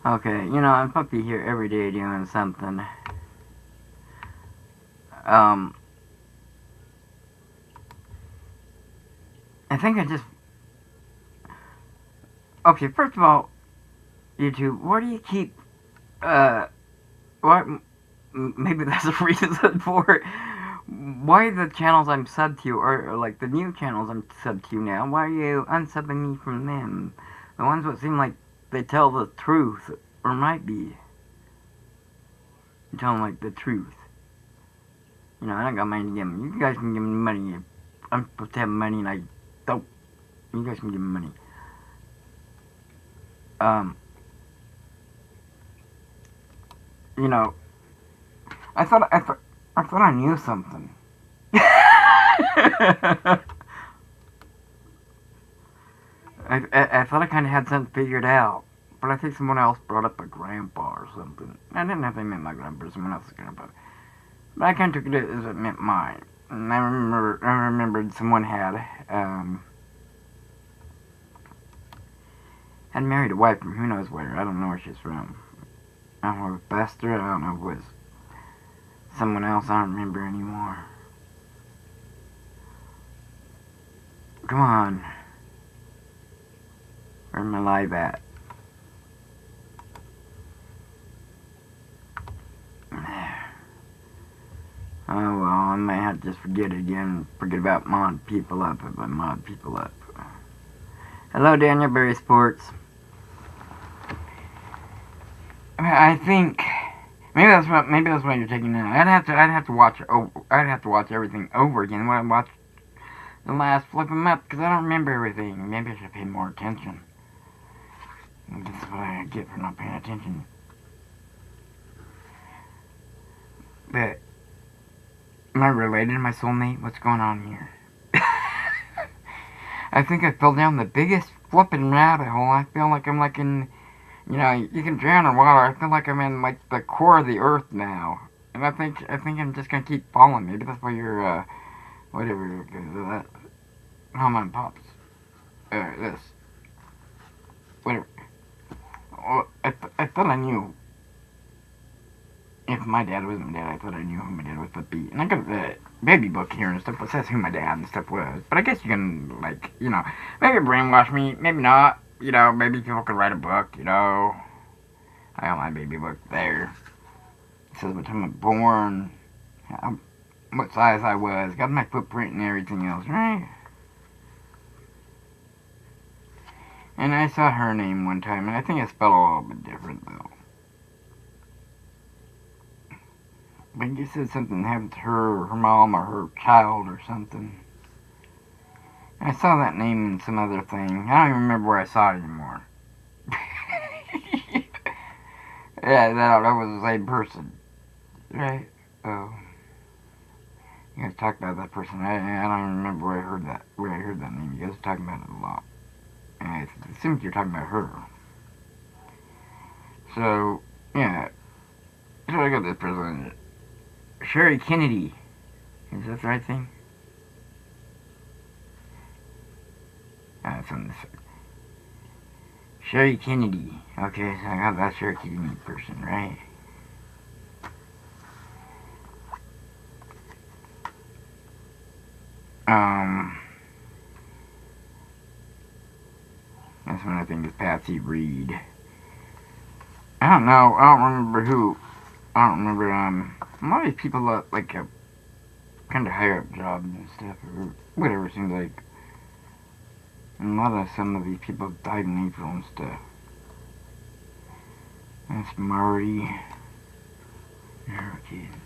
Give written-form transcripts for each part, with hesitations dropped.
Okay, you know, I'm supposed to be here every day doing something. Um, I think I just. Okay, first of all, YouTube, where do you keep. What? Maybe that's a reason for it. Why the channels I'm subbed to, or like the new channels I'm subbed to now, why are you unsubbing me from them? The ones that seem like they tell the truth, or might be telling like the truth. You know, I don't got money to give them. You guys can give me money. I'm supposed to have money and I don't. You guys can give me money. Um, you know, I thought I knew something. I thought I kind of had something figured out, but I think someone else brought up a grandpa or something. I didn't know if they meant my grandpa or someone else's grandpa, but I kind of took it as it meant mine. And I remembered someone had married a wife from who knows where. I don't know where she's from. I don't know if it was Buster. I don't know if it was someone else. I don't remember anymore. Come on. Where's my live at? Oh well, I may have to just forget it again. Forget about mod people up if I mod people up. Hello, Daniel Berry Sports. I think maybe that's what you're taking now. I'd have to watch everything over again when I watched the last flipping month because I don't remember everything. Maybe I should pay more attention. This is what I get for not paying attention. But am I related to my soulmate? What's going on here? I think I fell down the biggest flipping rabbit hole. I feel like I'm like in, you know, you can drown in water. I feel like I'm in like the core of the earth now, and I think I'm just gonna keep falling. Maybe that's why you're whatever that. How mine pops. This. Whatever. Well, I thought I knew. If my dad was my dad, I thought I knew who my dad was, but and I got the baby book here and stuff that says who my dad and stuff was. But I guess you can, like, you know, maybe brainwash me, maybe not. You know, maybe people could write a book, you know. I got my baby book there. It says what time I was born, what size I was, got my footprint and everything else, right? And I saw her name one time, and I think it's spelled a little bit different, though. But you said something happened to her, or her mom, or her child, or something. I saw that name in some other thing. I don't even remember where I saw it anymore. Yeah, that was the same person. Right? Oh. You guys talk about that person. I don't remember where I heard that name. You guys are talking about it a lot. And I assume you're talking about her. So, yeah. So I got this person. Sherry Kennedy. Is that the right thing? That's on this. Sherry Kennedy. Okay, so I got that Sherry Kennedy person, right? That's one I think is Patsy Reed. I don't know. I don't remember who. I don't remember. A lot of these people like kind of higher up jobs and stuff, or whatever it seems like. And some of these people died in April and stuff. That's Marty. There it is.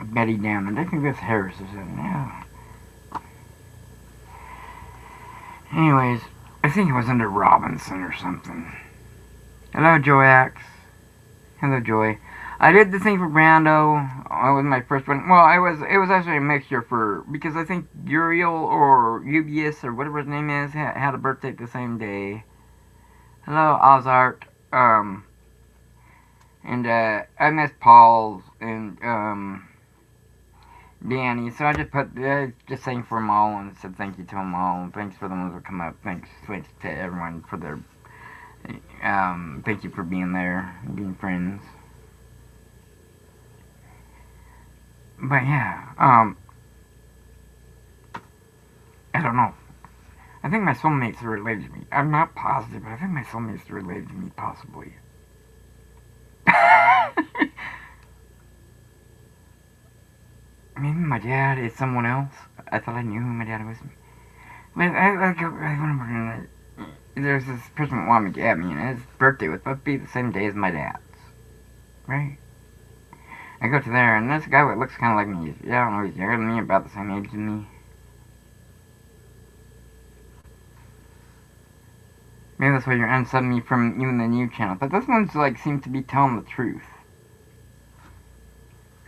Betty Downard. I think that's Harris, is it? Yeah. Anyways, I think it was under Robinson or something. Hello, Joax. Hello, Joy. I did the thing for Brando. It was my first one. Well, it was actually a mixture because I think Uriel or Ubius or whatever his name is had a birthday the same day. Hello, Ozart. And I missed Paul's and Danny. So I just put just saying for them all and said thank you to them all. And thanks for the ones that come up. Thanks to everyone for their thank you for being there, being friends. But yeah, I don't know. I think my soulmates are related to me. I'm not positive, but I think my soulmates are related to me, possibly. Maybe my dad is someone else. I thought I knew who my dad was. But I remember there's this person that wanted me to me, and his birthday was supposed to be the same day as my dad's. Right? I go to there, and this guy that looks kind of like me. Yeah, I don't know, he's younger than me, about the same age as me. Maybe that's why you're unsubbing me from even the new channel. But this one's like seems to be telling the truth.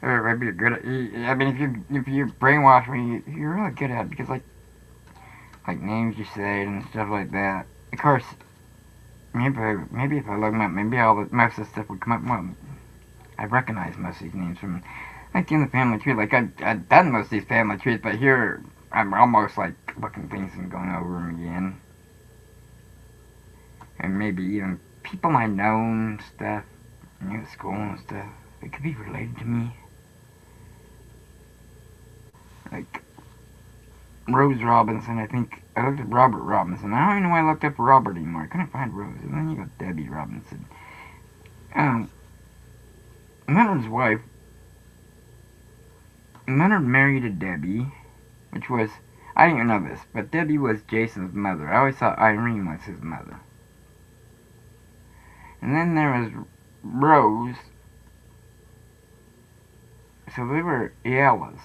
Or maybe you're good at. I mean, if you brainwash me, you're really good at it because like names you say and stuff like that. Of course, maybe if I look them up, maybe most of the stuff would come up. Well, I recognize most of these names from like in the family tree. Like I've done most of these family trees, but here I'm almost like looking things and going over them again. And maybe even people I know and stuff, at school and stuff, it could be related to me. Like Rose Robinson, I think I looked at Robert Robinson. I don't even know why I looked up Robert anymore. I couldn't find Rose. And then you got Debbie Robinson. Leonard's wife, Leonard married a Debbie, which was, I didn't even know this, but Debbie was Jason's mother. I always thought Irene was his mother. And then there was Rose. So they were Yalas.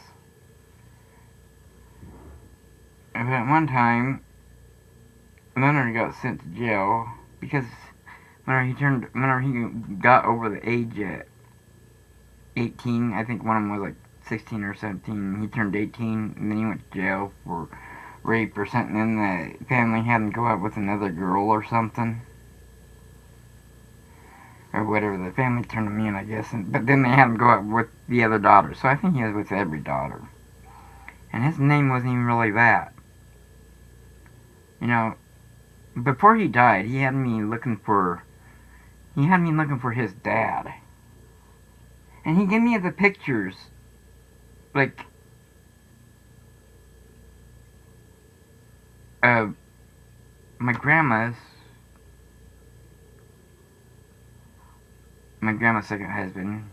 And at one time, Leonard got sent to jail because whenever he got over the age at 18, I think one of them was like 16 or 17, he turned 18, and then he went to jail for rape or something, and then the family had him go out with another girl or something. Or whatever, the family turned him in, I guess, but then they had him go out with the other daughter, so I think he was with every daughter. And his name wasn't even really that. You know, before he died, he had me looking for his dad. And he gave me the pictures, like, of my grandma's second husband,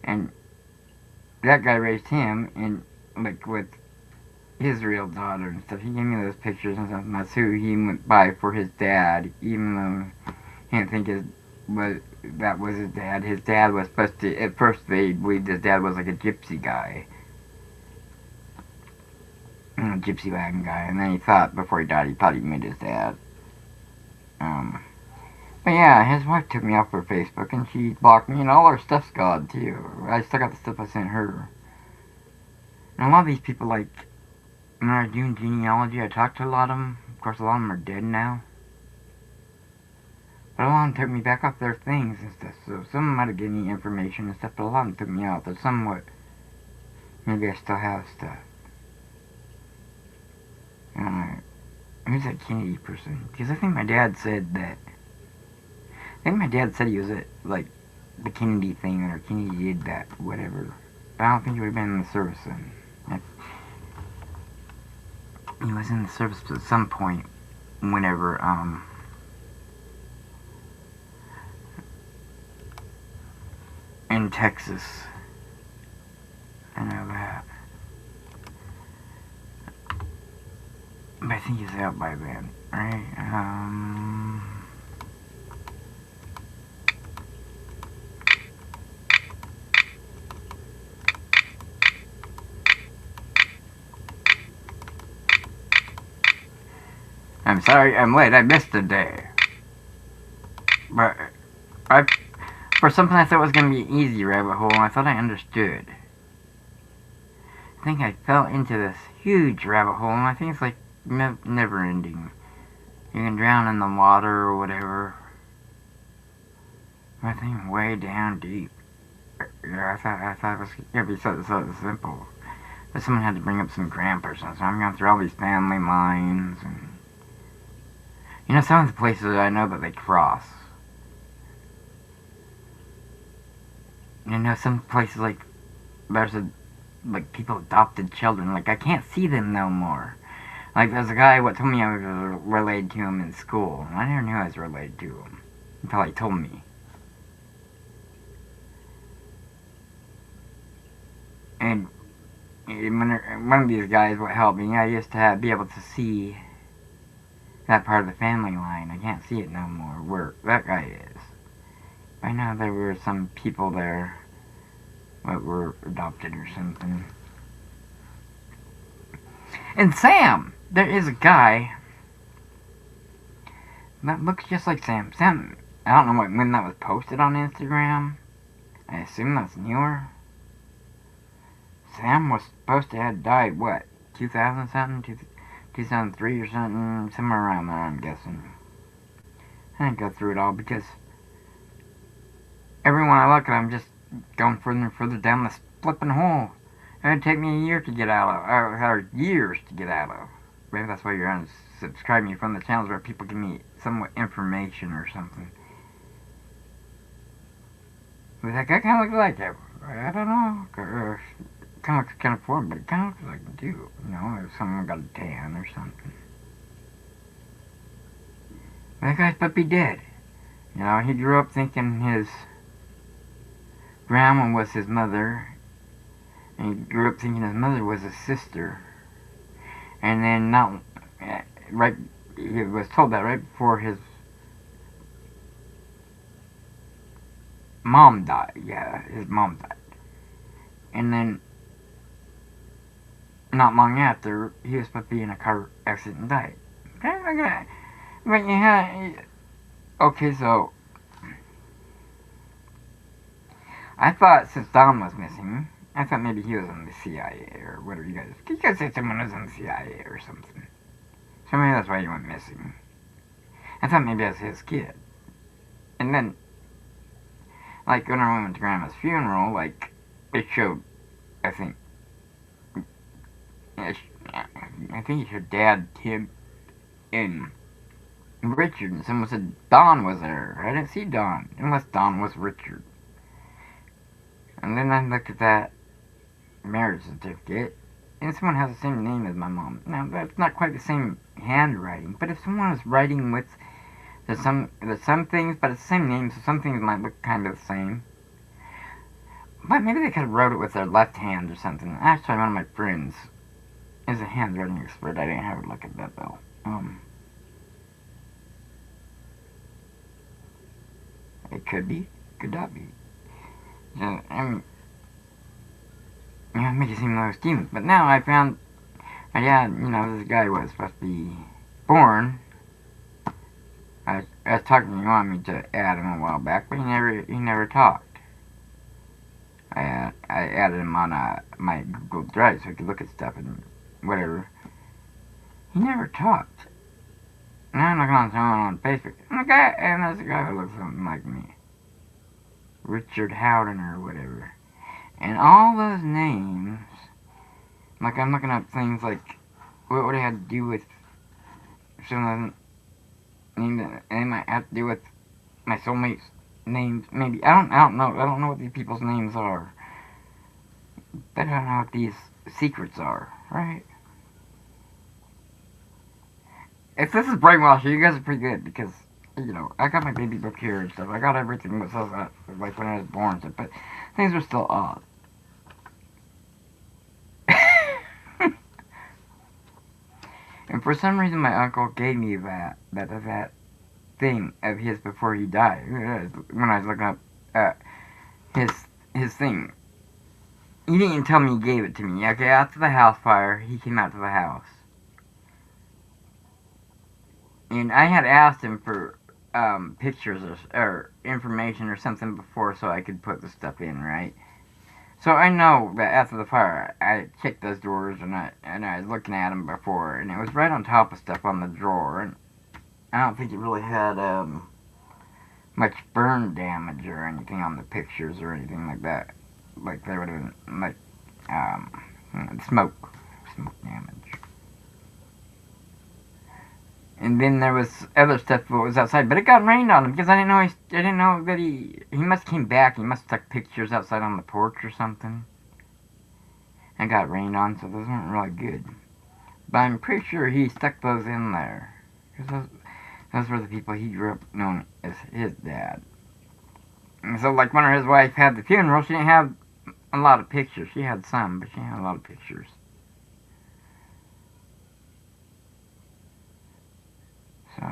and that guy raised him, and like with his real daughter and stuff. He gave me those pictures and stuff, and that's who he went by for his dad, even though he didn't think that was his dad. His dad was supposed to, at first they believed his dad was like a gypsy guy, a gypsy wagon guy, and then before he died, he thought he met his dad. But yeah, his wife took me off her Facebook, and she blocked me, and all her stuff's gone, too. I still got the stuff I sent her. And a lot of these people, like, when I was doing genealogy, I talked to a lot of them. Of course, a lot of them are dead now. But a lot of them took me back off their things and stuff, so some of them might have given me information and stuff, but a lot of them took me out. They're somewhat, maybe I still have stuff. Who's that Kennedy person? Because I think my dad said that, he was at, like, the Kennedy thing, or Kennedy did that, whatever. But I don't think he would have been in the service then. He was in the service at some point, whenever, in Texas. I know that. But I think he's out by then, right? I'm sorry, I'm late. I missed a day. But for something I thought was going to be an easy rabbit hole, I thought I understood. I think I fell into this huge rabbit hole, and I think it's like never ending. You can drown in the water or whatever. I think way down deep. Yeah, I thought it was gonna be so simple. But someone had to bring up some grandpa or something. So I'm going through all these family lines, and some of the places I know that they cross. Some places there's like people adopted children. Like I can't see them no more. Like there's a guy what told me I was related to him in school. I never knew I was related to him until he told me. And one of these guys what helped me, I used to be able to see that part of the family line. I can't see it no more where that guy is. I know there were some people there that were adopted or something. And Sam! There is a guy that looks just like Sam. Sam, I don't know when that was posted on Instagram. I assume that's newer. Sam was supposed to have died, what, 2000 something? 2003 or something? Somewhere around there, I'm guessing. I didn't go through it all because everyone I look at, I'm just going further and further down this flipping hole. It would take me a year to get out of, or years to get out of. Maybe that's why you're unsubscribing me from the channels where people give me somewhat information or something. But that guy kind of looks like it. I don't know. Kind of looks kind of foreign, but it kind of looks like a dude. If someone got a tan or something. That guy's puppy dead. He grew up thinking his grandma was his mother. And he grew up thinking his mother was his sister. And then he was told that right before his mom died. Yeah, his mom died. And then not long after, he was supposed to be in a car accident and died. But yeah, okay, so I thought since Don was missing, I thought maybe he was in the CIA or whatever you guys said someone was in the CIA or something. So maybe that's why he went missing. I thought maybe that was his kid. And then, when I went to Grandma's funeral, it showed, I think it showed Dad, Tim, and Richard, and someone said Don was there. I didn't see Don, unless Don was Richard. And then I looked at that marriage certificate, and someone has the same name as my mom. Now, that's not quite the same handwriting, but if someone was writing with, there's some things, but it's the same name, so some things might look kind of the same. But maybe they could have wrote it with their left hand or something. Actually, one of my friends is a handwriting expert. I didn't have a look at that, though. It could be, could not be. So, it makes it seem like Stevens. But now I found, this guy was supposed to be born. I was talking to him, he wanted me to add him a while back, but he never talked. I added him on my Google Drive so he could look at stuff and whatever. He never talked. Now I'm looking on someone on Facebook. Okay, and there's a guy who looks something like me. Richard Howden or whatever. And all those names, I'm looking up things like what would it have to do with some of them names, and they might have to do with my soulmate's names. Maybe I don't know. I don't know what these people's names are. But I don't know what these secrets are, right? If this is brainwashing, you guys are pretty good because I got my baby book here and stuff. I got everything that says that, when I was born, and stuff, but things are still odd. And for some reason, my uncle gave me that thing of his before he died. When I was looking up his thing, he didn't even tell me he gave it to me. Okay, after the house fire, he came out to the house, and I had asked him for pictures or information or something before so I could put the stuff in, right? So I know that after the fire, I checked those drawers and I was looking at them before, and it was right on top of stuff on the drawer, and I don't think it really had much burn damage or anything on the pictures or anything like that. Like there would have been like smoke damage. And then there was other stuff that was outside, but it got rained on him because I didn't know that he must have came back. He must have took pictures outside on the porch or something, and got rained on, so those weren't really good. But I'm pretty sure he stuck those in there because those were the people he grew up knowing as his dad. And so, like when his wife had the funeral, she didn't have a lot of pictures. She had some, but she had a lot of pictures. So,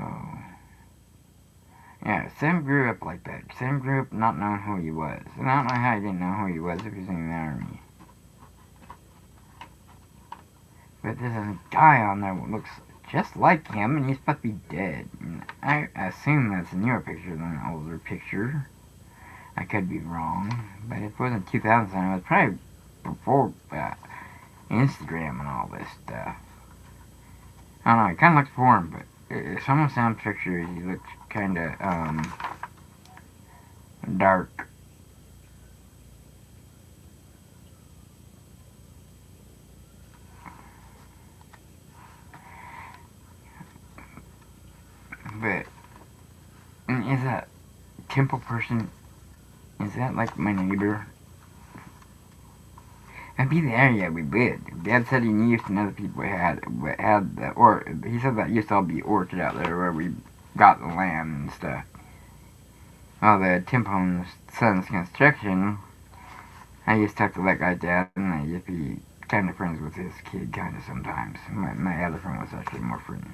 yeah, Sam grew up like that. Sam grew up not knowing who he was. And I don't know how he didn't know who he was if he was in the army. But there's a guy on there that looks just like him, and he's supposed to be dead. And I assume that's a newer picture than an older picture. I could be wrong, but if it wasn't 2000, it was probably before Instagram and all this stuff. I don't know, he kind of looks foreign, but some of Sam's pictures, he looks kind of, dark. But, is that temple person, is that like my neighbor? That'd be the area we lived. Dad said he knew some other people had the, or he said that used to all be orchard out there where we got the land and stuff. Well, the Timpon's son's construction, I used to talk to that guy's dad, and I used to be kind of friends with his kid, kind of sometimes. My other friend was actually more friends.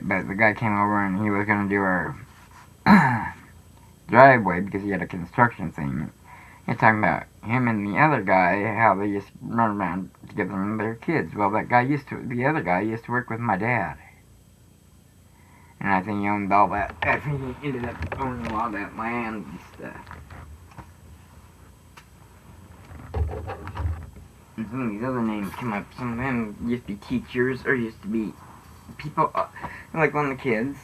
But the guy came over and he was going to do our driveway because he had a construction thing. He's talking about him and the other guy, how they just run around together and their kids. Well, the other guy used to work with my dad. And I think he owned all that. I think he ended up owning a lot of that land and stuff. And some of these other names come up. Some of them used to be teachers or used to be people, like one of the kids.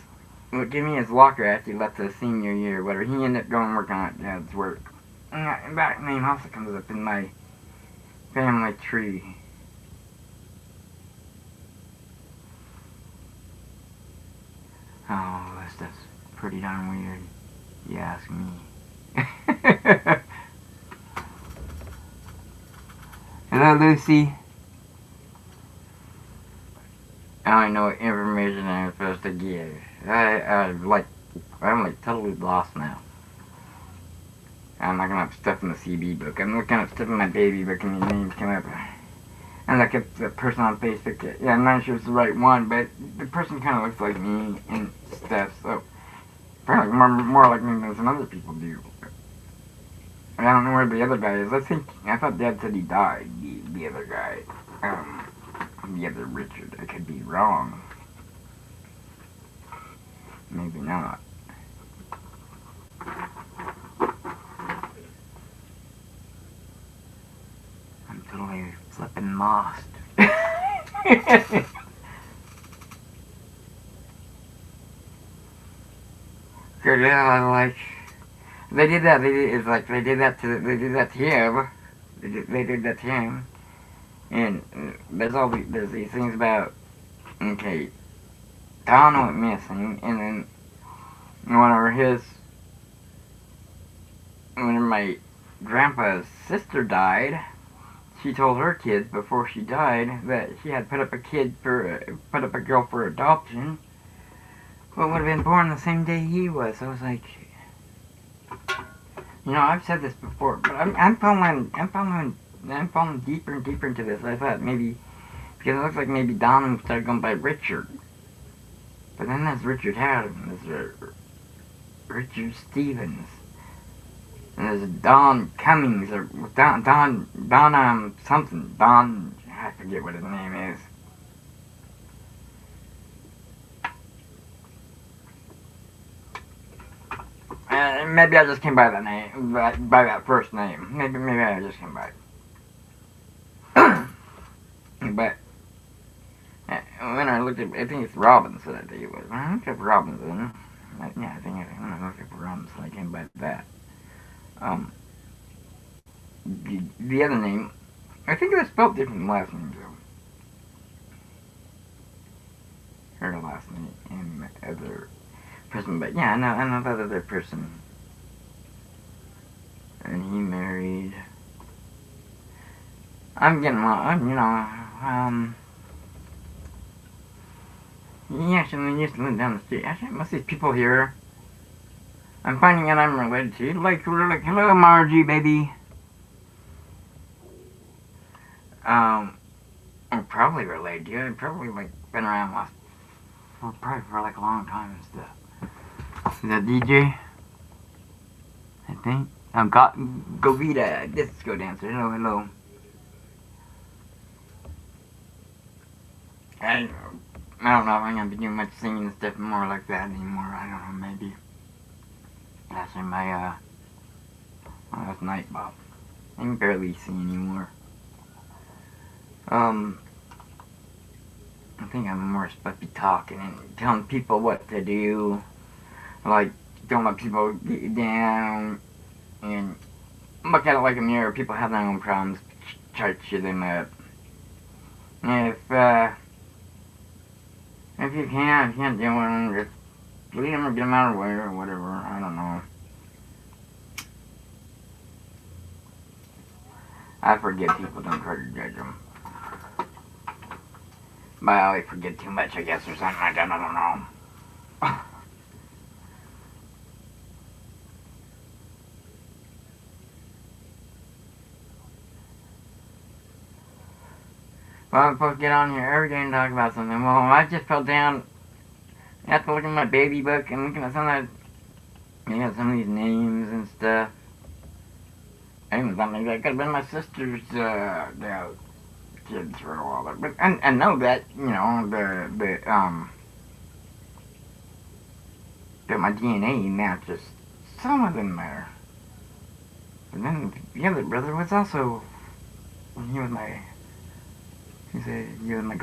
Would give me his locker after he left the senior year or whatever. He ended up going and working on Dad's work. And that name also comes up in my family tree. Oh, that stuff's pretty darn weird, you ask me. Hello, Lucy. I don't know what information I'm supposed to give. I'm like totally lost now. I'm looking up stuff in the CB book. I'm looking up stuff in my baby book and these names come up. I look at the person on Facebook. Yeah, I'm not sure it's the right one, but the person kind of looks like me and stuff, so apparently more like me than some other people do. I don't know where the other guy is. I thought Dad said he died, the other guy. The other Richard. I could be wrong. Maybe not. I'm totally flipping lost. Cause yeah, like they did that. They did that to him. They did that to him. And there's these things about, okay, Don went missing, and then whenever my grandpa's sister died, she told her kids before she died that she had put up a girl for adoption. Well, would have been born the same day he was. I was like, I've said this before, but I'm falling deeper and deeper into this. I thought maybe, because it looks like maybe Don started going by Richard. But then there's Richard Howden, there's Richard Stevens, and there's Don Cummings, or Don something, I forget what his name is. Maybe I just came by that name, by that first name. Maybe I just came by it. But when I looked at, I think it's Robinson, I think it was. When I looked up Robinson, Yeah, I think I don't know if it runs like him by that. Um, the other name, I think it was spelled different than last name though. Her last name and the other person, but yeah, I know that other person. And he married. I'm getting, he actually used to live down the street. Actually, most of these people here, I'm finding out I'm related to. Like, we're like, hello, Margie, baby. I'm probably related to you. I've probably, like, been around probably for, like, a long time and stuff. Is that DJ? I think. Govita, disco dancer. Hello, hello. I don't know if I'm gonna be doing much singing and stuff more like that anymore. I don't know, maybe. That's in my, last night, Bob. I can barely see anymore. I think I'm more supposed to be talking and telling people what to do. Like, don't let people get you down. And look at it like a mirror. People have their own problems. Try to cheer them up. If you can't deal with them, just leave them or get them out of the way or whatever. I don't know. I forget people, don't try to judge them. But I always forget too much, I guess, or something like that. I don't know. Well, I'm supposed to get on here every day and talk about something. Well, I just fell down after looking at my baby book and looking at some of these names and stuff. I even thought maybe that could have been my sister's kids for a while. But I know that, that my DNA matches some of them there. But then the other brother was also, when he was my, he said he was my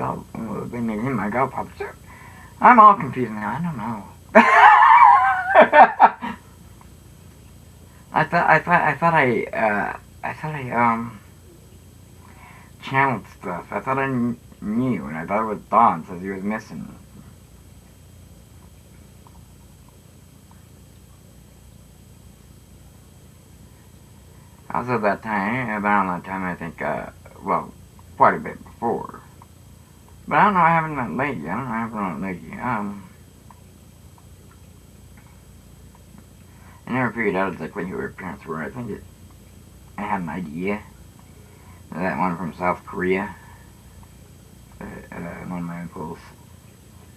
they made him my godfather. So I'm all confused now. I don't know. I thought I channeled stuff. I thought I knew, and I thought it was Don, says he was missing. Also that time, around that time, I think, well, quite a bit before. But I don't know, I haven't met lately. I never figured out exactly who her parents were. I think I had an idea. That one from South Korea. One of my uncles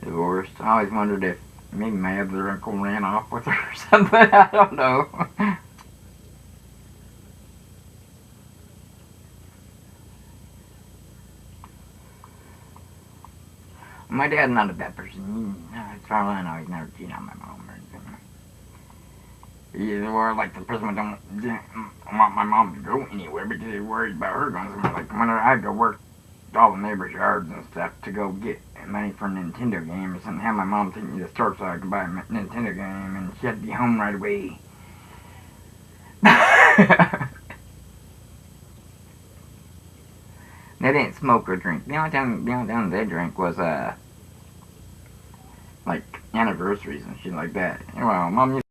divorced. I always wondered if maybe my other uncle ran off with her or something. I don't know. My dad's not a bad person. As far as I know, he's never cheated on my mom or anything. He's more like the person who didn't want my mom to go anywhere because he's worried about her going somewhere. Like whenever I go work all the neighbors' yards and stuff to go get money for a Nintendo game or something, have my mom take me to the store so I could buy a Nintendo game, and she had to be home right away. They didn't smoke or drink. The only time they drank was like anniversaries and shit like that. Well, Mom